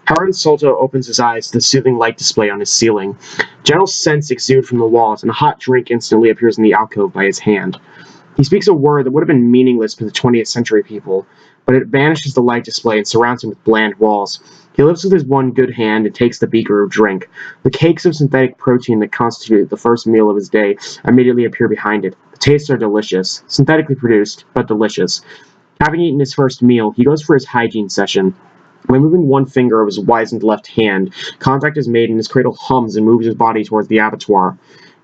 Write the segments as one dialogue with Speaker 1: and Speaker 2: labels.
Speaker 1: Harlan Solto opens his eyes to the soothing light display on his ceiling. Gentle scents exude from the walls, and a hot drink instantly appears in the alcove by his hand. He speaks a word that would have been meaningless for the 20th century people, but it banishes the light display and surrounds him with bland walls. He lifts with his one good hand and takes the beaker of drink. The cakes of synthetic protein that constitute the first meal of his day immediately appear behind it. The tastes are delicious, synthetically produced, but delicious. Having eaten his first meal, he goes for his hygiene session. By moving one finger of his wizened left hand, contact is made and his cradle hums and moves his body towards the abattoir.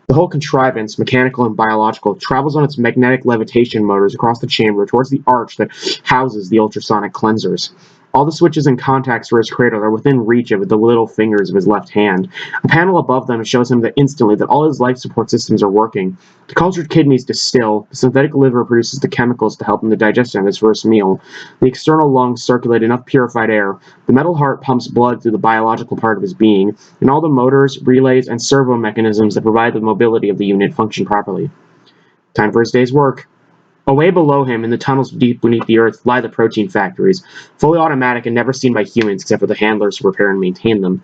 Speaker 1: The whole contrivance, mechanical and biological, travels on its magnetic levitation motors across the chamber towards the arch that houses the ultrasonic cleansers. All the switches and contacts for his cradle are within reach of the little fingers of his left hand. A panel above them shows him that instantly that all his life support systems are working. The cultured kidneys distill, the synthetic liver produces the chemicals to help in the digestion of his first meal. The external lungs circulate enough purified air. The metal heart pumps blood through the biological part of his being, and all the motors, relays, and servo mechanisms that provide the mobility of the unit function properly. Time for his day's work. Away below him, in the tunnels deep beneath the earth, lie the protein factories, fully automatic and never seen by humans except for the handlers who repair and maintain them.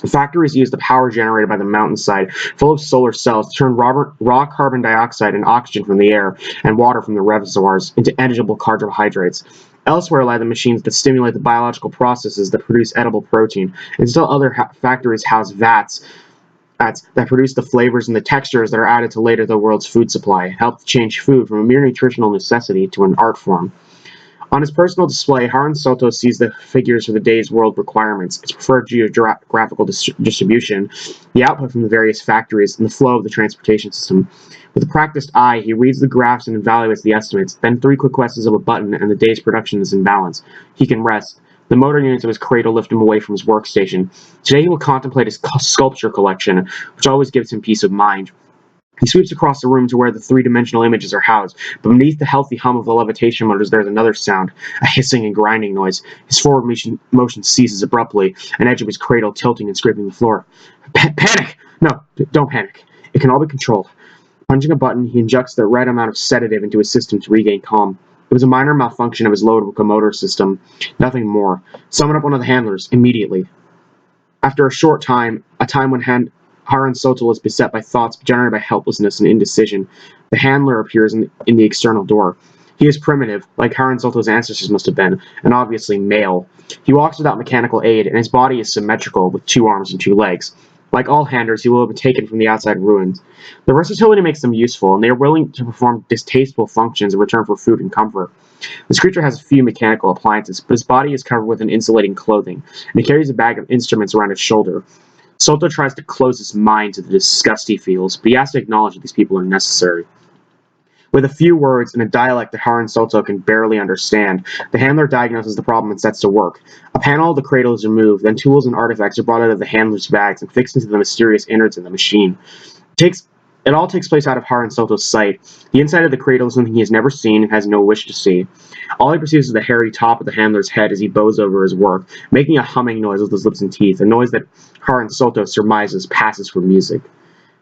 Speaker 1: The factories use the power generated by the mountainside, full of solar cells, to turn raw carbon dioxide and oxygen from the air and water from the reservoirs into edible carbohydrates. Elsewhere lie the machines that stimulate the biological processes that produce edible protein, and still other factories house vats that produce the flavors and the textures that are added to later the world's food supply, help to change food from a mere nutritional necessity to an art form. On his personal display, Haran Soto sees the figures for the day's world requirements, its preferred geographical distribution, the output from the various factories, and the flow of the transportation system. With a practiced eye, he reads the graphs and evaluates the estimates, then 3 quick presses of a button and the day's production is in balance. He can rest. The motor units of his cradle lift him away from his workstation. Today he will contemplate his sculpture collection, which always gives him peace of mind. He sweeps across the room to where the 3-dimensional images are housed, but beneath the healthy hum of the levitation motors there is another sound, a hissing and grinding noise. His forward motion ceases abruptly, an edge of his cradle tilting and scraping the floor. Panic! No, don't panic. It can all be controlled. Punching a button, he injects the right amount of sedative into his system to regain calm. It was a minor malfunction of his locomotor system, nothing more. Summon up one of the handlers, immediately. After a short time, a time when Haran Soto is beset by thoughts generated by helplessness and indecision, the handler appears in the external door. He is primitive, like Haran Soto's ancestors must have been, and obviously male. He walks without mechanical aid, and his body is symmetrical, with 2 arms and 2 legs. Like all handlers, he will have been taken from the outside ruins. The versatility makes them useful, and they are willing to perform distasteful functions in return for food and comfort. This creature has few mechanical appliances, but his body is covered with an insulating clothing, and he carries a bag of instruments around his shoulder. Soto tries to close his mind to the disgust he feels, but he has to acknowledge that these people are necessary. With a few words in a dialect that Haran Soto can barely understand, the handler diagnoses the problem and sets to work. A panel of the cradle is removed, then tools and artifacts are brought out of the handler's bags and fixed into the mysterious innards in the machine. It all takes place out of Haran Soto's sight. The inside of the cradle is something he has never seen and has no wish to see. All he perceives is the hairy top of the handler's head as he bows over his work, making a humming noise with his lips and teeth, a noise that Haran Soto surmises passes for music.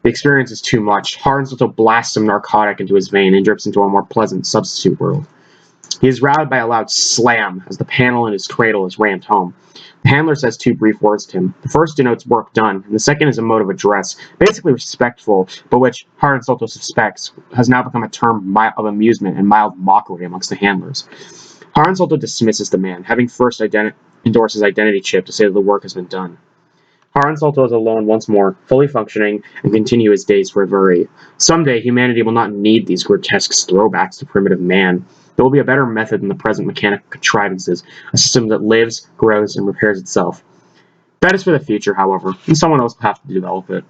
Speaker 1: The experience is too much. Haran Soto blasts some narcotic into his vein and drifts into a more pleasant substitute world. He is roused by a loud slam as the panel in his cradle is rammed home. The handler says 2 brief words to him. The first denotes work done, and the second is a mode of address, basically respectful, but which Haran Soto suspects has now become a term of amusement and mild mockery amongst the handlers. Haran Soto dismisses the man, having first endorsed his identity chip to say that the work has been done. Haran Soto is alone once more, fully functioning, and continue his day's reverie. Someday, humanity will not need these grotesque throwbacks to primitive man. There will be a better method than the present mechanical contrivances, a system that lives, grows, and repairs itself. That is for the future, however, and someone else will have to develop it.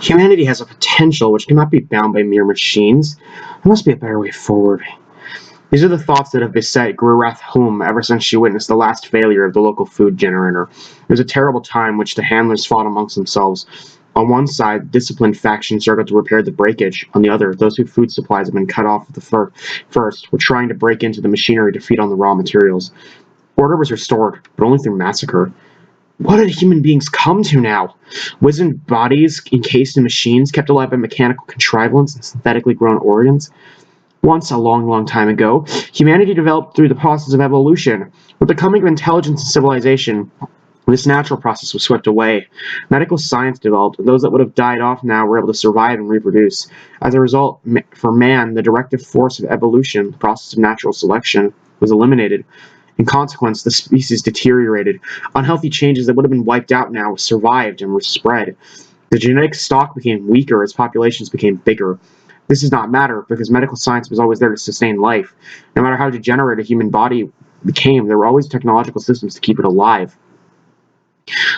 Speaker 1: Humanity has a potential which cannot be bound by mere machines. There must be a better way forward. These are the thoughts that have beset Gurath Hum ever since she witnessed the last failure of the local food generator. It was a terrible time which the handlers fought amongst themselves. On one side, disciplined factions struggled to repair the breakage. On the other, those whose food supplies had been cut off at the first were trying to break into the machinery to feed on the raw materials. Order was restored, but only through massacre. What did human beings come to now? Wizened bodies encased in machines, kept alive by mechanical contrivance and synthetically grown organs? Once, a long, long time ago, humanity developed through the process of evolution. With the coming of intelligence and civilization, this natural process was swept away. Medical science developed, and those that would have died off now were able to survive and reproduce. As a result, for man, the directive force of evolution, the process of natural selection, was eliminated. In consequence, the species deteriorated. Unhealthy changes that would have been wiped out now survived and were spread. The genetic stock became weaker as populations became bigger. This does not matter because medical science was always there to sustain life. No matter how degenerate a human body became, there were always technological systems to keep it alive.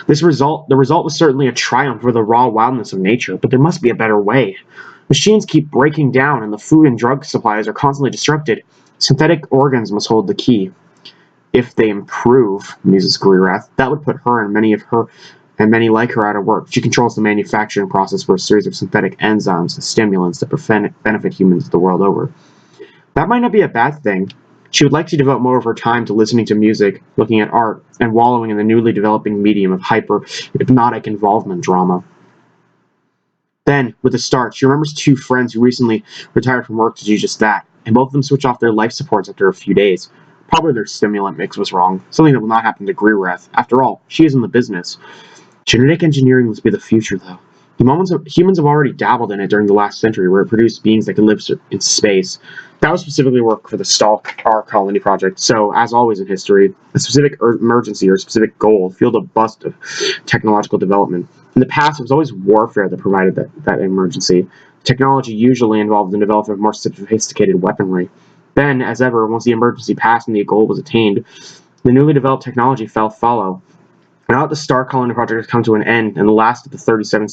Speaker 1: The result was certainly a triumph for the raw wildness of nature, but there must be a better way. Machines keep breaking down and the food and drug supplies are constantly disrupted. Synthetic organs must hold the key. If they improve, muses Grirath, that would put her and many like her out of work. She controls the manufacturing process for a series of synthetic enzymes and stimulants that benefit humans the world over. That might not be a bad thing. She would like to devote more of her time to listening to music, looking at art, and wallowing in the newly developing medium of hypnotic involvement drama. Then, with a start, she remembers two friends who recently retired from work to do just that, and both of them switch off their life supports after a few days. Probably their stimulant mix was wrong, something that will not happen to Grirath. After all, she is in the business. Genetic engineering must be the future, though. Humans have already dabbled in it during the last century, where it produced beings that can live in space. That was specifically work for the Stalk-R colony project, so, as always in history, a specific emergency or a specific goal fueled a bust of technological development. In the past, it was always warfare that provided that emergency. Technology usually involved the development of more sophisticated weaponry. Then, as ever, once the emergency passed and the goal was attained, the newly developed technology fell follow. Now that the Star Colony project has come to an end, and the last of the 37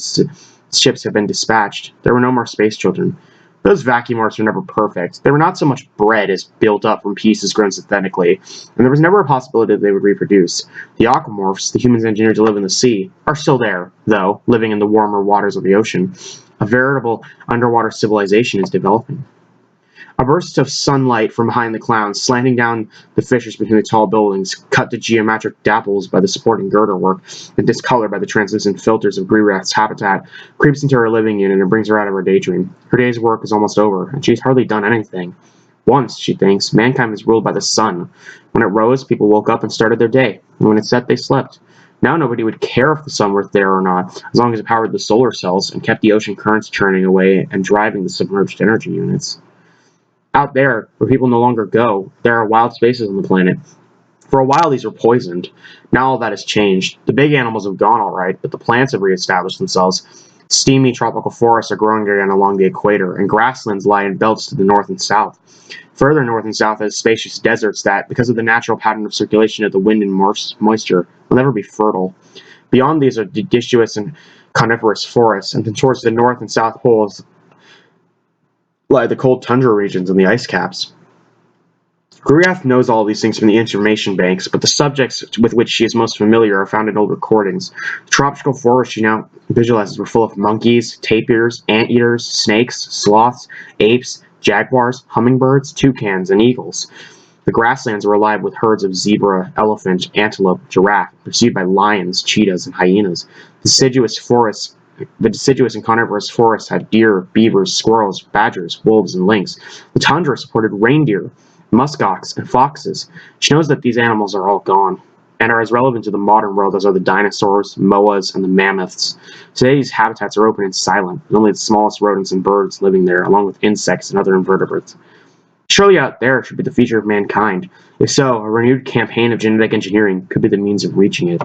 Speaker 1: ships have been dispatched, there were no more space children. Those vacuum arcs were never perfect. They were not so much bred as built up from pieces grown synthetically, and there was never a possibility that they would reproduce. The aquamorphs, the humans engineered to live in the sea, are still there, though, living in the warmer waters of the ocean. A veritable underwater civilization is developing. A burst of sunlight from behind the clouds, slanting down the fissures between the tall buildings, cut to geometric dapples by the supporting girderwork, and discolored by the translucent filters of Grirath's habitat, creeps into her living unit and brings her out of her daydream. Her day's work is almost over, and she's hardly done anything. Once, she thinks, mankind was ruled by the sun. When it rose, people woke up and started their day, and when it set, they slept. Now nobody would care if the sun were there or not, as long as it powered the solar cells and kept the ocean currents churning away and driving the submerged energy units. Out there, where people no longer go, there are wild spaces on the planet. For a while, these were poisoned. Now all that has changed. The big animals have gone all right, but the plants have reestablished themselves. Steamy tropical forests are growing again along the equator, and grasslands lie in belts to the north and south. Further north and south are spacious deserts that, because of the natural pattern of circulation of the wind and moisture, will never be fertile. Beyond these are deciduous and coniferous forests, and then towards the north and south poles lie the cold tundra regions and the ice caps. Grirath knows all these things from the information banks, but the subjects with which she is most familiar are found in old recordings. The tropical forests she now visualizes were full of monkeys, tapirs, anteaters, snakes, sloths, apes, jaguars, hummingbirds, toucans, and eagles. The grasslands were alive with herds of zebra, elephant, antelope, giraffe, pursued by lions, cheetahs, and hyenas. The deciduous and coniferous forests had deer, beavers, squirrels, badgers, wolves, and lynx. The tundra supported reindeer, muskox, and foxes. She knows that these animals are all gone, and are as relevant to the modern world as are the dinosaurs, moas, and the mammoths. Today these habitats are open and silent, with only the smallest rodents and birds living there, along with insects and other invertebrates. Surely out there should be the future of mankind. If so, a renewed campaign of genetic engineering could be the means of reaching it.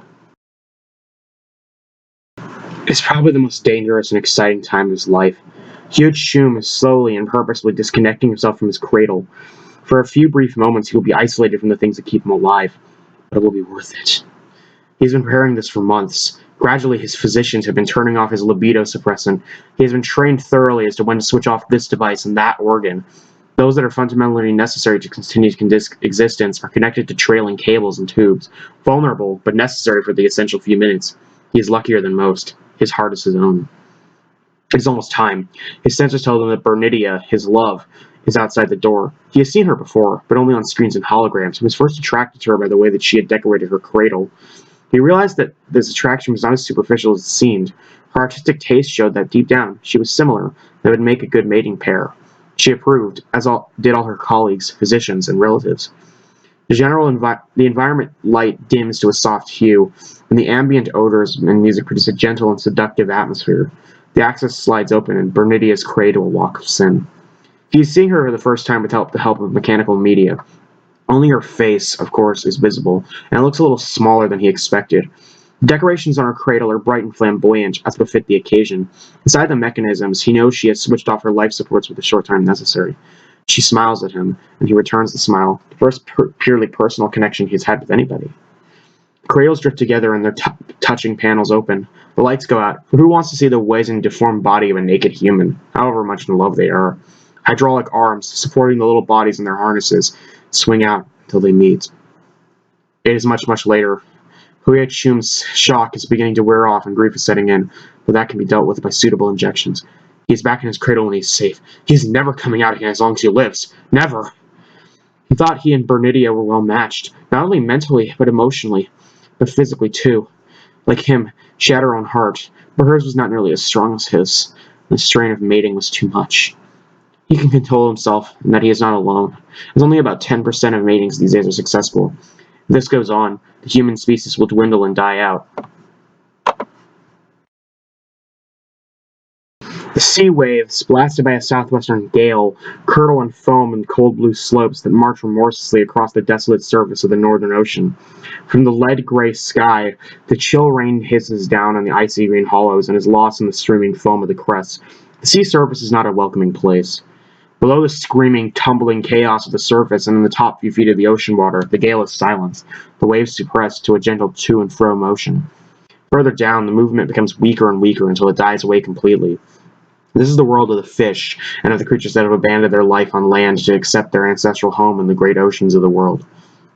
Speaker 1: It's probably the most dangerous and exciting time of his life. Huge Shum is slowly and purposefully disconnecting himself from his cradle. For a few brief moments, he will be isolated from the things that keep him alive, but it will be worth it. He's been preparing this for months. Gradually, his physicians have been turning off his libido suppressant. He has been trained thoroughly as to when to switch off this device and that organ. Those that are fundamentally necessary to continue existence are connected to trailing cables and tubes, vulnerable but necessary for the essential few minutes. He is luckier than most. His heart is his own. It is almost time. His sensors tell him that Bernidia, his love, is outside the door. He has seen her before, but only on screens and holograms. He was first attracted to her by the way that she had decorated her cradle. He realized that this attraction was not as superficial as it seemed. Her artistic taste showed that deep down, she was similar, and would make a good mating pair. She approved, as did all her colleagues, physicians, and relatives. The environment light dims to a soft hue, and the ambient odors and music produce a gentle and seductive atmosphere. The access slides open, and Bernidia's cradle will walk of sin. He's seeing her for the first time without the help of mechanical media. Only her face, of course, is visible, and it looks a little smaller than he expected. The decorations on her cradle are bright and flamboyant, as befit the occasion. Inside the mechanisms, he knows she has switched off her life supports with the short time necessary. She smiles at him, and he returns the smile, the first purely personal connection he's had with anybody. The cradles drift together and their touching panels open. The lights go out, for who wants to see the wizened, deformed body of a naked human, however much in love they are? Hydraulic arms, supporting the little bodies in their harnesses, swing out until they meet. It is much, much later. Huyet Shum's shock is beginning to wear off and grief is setting in, but that can be dealt with by suitable injections. He is back in his cradle and he's safe. He's never coming out again as long as he lives. Never! He thought he and Bernidia were well matched, not only mentally, but emotionally, but physically too. Like him, she had her own heart, but hers was not nearly as strong as his. The strain of mating was too much. He can control himself, and that he is not alone, as only about 10% of matings these days are successful. If this goes on, the human species will dwindle and die out. The sea waves, blasted by a southwestern gale, curdle and foam in cold blue slopes that march remorselessly across the desolate surface of the northern ocean. From the lead-gray sky, the chill rain hisses down on the icy green hollows and is lost in the streaming foam of the crests. The sea surface is not a welcoming place. Below the screaming, tumbling chaos of the surface and in the top few feet of the ocean water, the gale is silent, the waves suppressed to a gentle to and fro motion. Further down, the movement becomes weaker and weaker until it dies away completely. This is the world of the fish and of the creatures that have abandoned their life on land to accept their ancestral home in the great oceans of the world.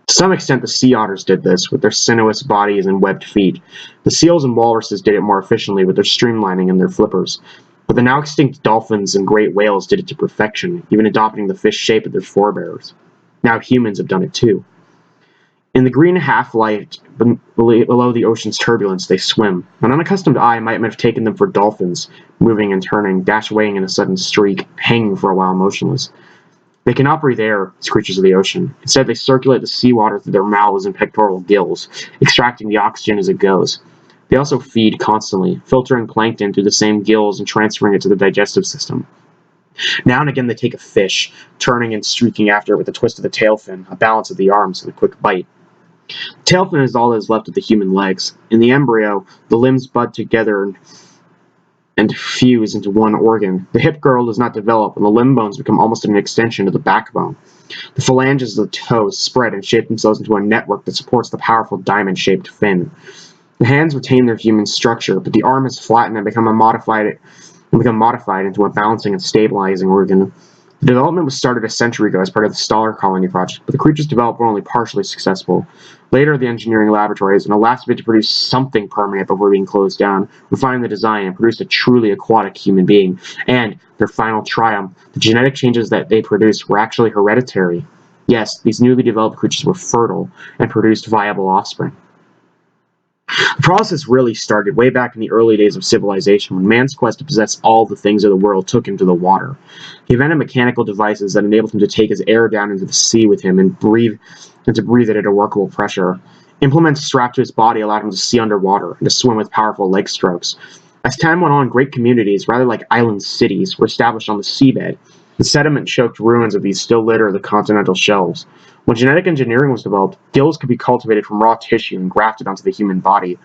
Speaker 1: To some extent, the sea otters did this, with their sinuous bodies and webbed feet. The seals and walruses did it more efficiently with their streamlining and their flippers. But the now extinct dolphins and great whales did it to perfection, even adopting the fish shape of their forebears. Now humans have done it too. In the green half-light below the ocean's turbulence, they swim. An unaccustomed eye might have taken them for dolphins, moving and turning, dash weighing in a sudden streak, hanging for a while motionless. They cannot breathe air, as creatures of the ocean. Instead, they circulate the seawater through their mouths and pectoral gills, extracting the oxygen as it goes. They also feed constantly, filtering plankton through the same gills and transferring it to the digestive system. Now and again they take a fish, turning and streaking after it with a twist of the tail fin, a balance of the arms, and a quick bite. Tail fin is all that is left of the human legs. In the embryo, the limbs bud together and fuse into one organ. The hip girdle does not develop, and the limb bones become almost an extension of the backbone. The phalanges of the toes spread and shape themselves into a network that supports the powerful diamond-shaped fin. The hands retain their human structure, but the arm is flattened and become modified into a balancing and stabilizing organ. The development was started a century ago as part of the Staller Colony project, but the creatures developed were only partially successful. Later, the engineering laboratories, in a last bid to produce something permanent before being closed down, refined the design and produced a truly aquatic human being. And, their final triumph, the genetic changes that they produced were actually hereditary. Yes, these newly developed creatures were fertile and produced viable offspring. The process really started way back in the early days of civilization, when man's quest to possess all the things of the world took him to the water. He invented mechanical devices that enabled him to take his air down into the sea with him and to breathe it at a workable pressure. Implements strapped to his body allowed him to see underwater and to swim with powerful leg strokes. As time went on, great communities, rather like island cities, were established on the seabed. The sediment-choked ruins of these still litter the continental shelves. When genetic engineering was developed, gills could be cultivated from raw tissue and grafted onto the human body,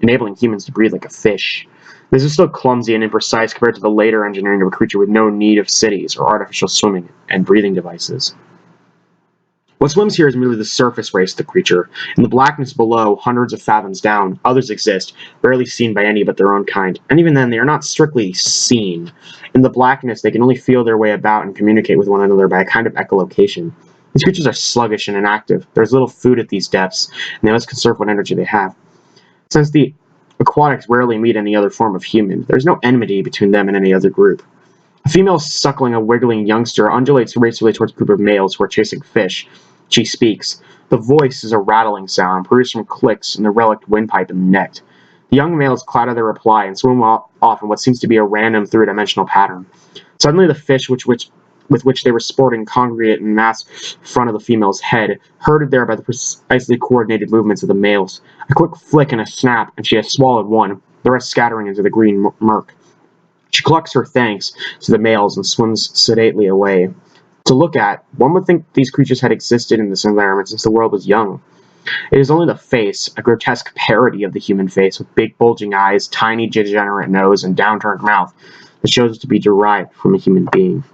Speaker 1: enabling humans to breathe like a fish. This is still clumsy and imprecise compared to the later engineering of a creature with no need of cities or artificial swimming and breathing devices. What swims here is merely the surface race of the creature. In the blackness below, hundreds of fathoms down, others exist, rarely seen by any but their own kind, and even then they are not strictly seen. In the blackness, they can only feel their way about and communicate with one another by a kind of echolocation. These creatures are sluggish and inactive. There is little food at these depths, and they must conserve what energy they have. Since the aquatics rarely meet any other form of human, there is no enmity between them and any other group. A female suckling a wiggling youngster undulates gracefully towards a group of males who are chasing fish. She speaks. The voice is a rattling sound, produced from clicks in the relict windpipe in the neck. The young males clatter their reply and swim off in what seems to be a random three-dimensional pattern. Suddenly the fish which with which they were sporting congregate in mass in front of the female's head, herded there by the precisely coordinated movements of the males. A quick flick and a snap, and she has swallowed one, the rest scattering into the green murk. She clucks her thanks to the males and swims sedately away. To look at, one would think these creatures had existed in this environment since the world was young. It is only the face, a grotesque parody of the human face, with big bulging eyes, tiny degenerate nose, and downturned mouth, that shows it to be derived from a human being.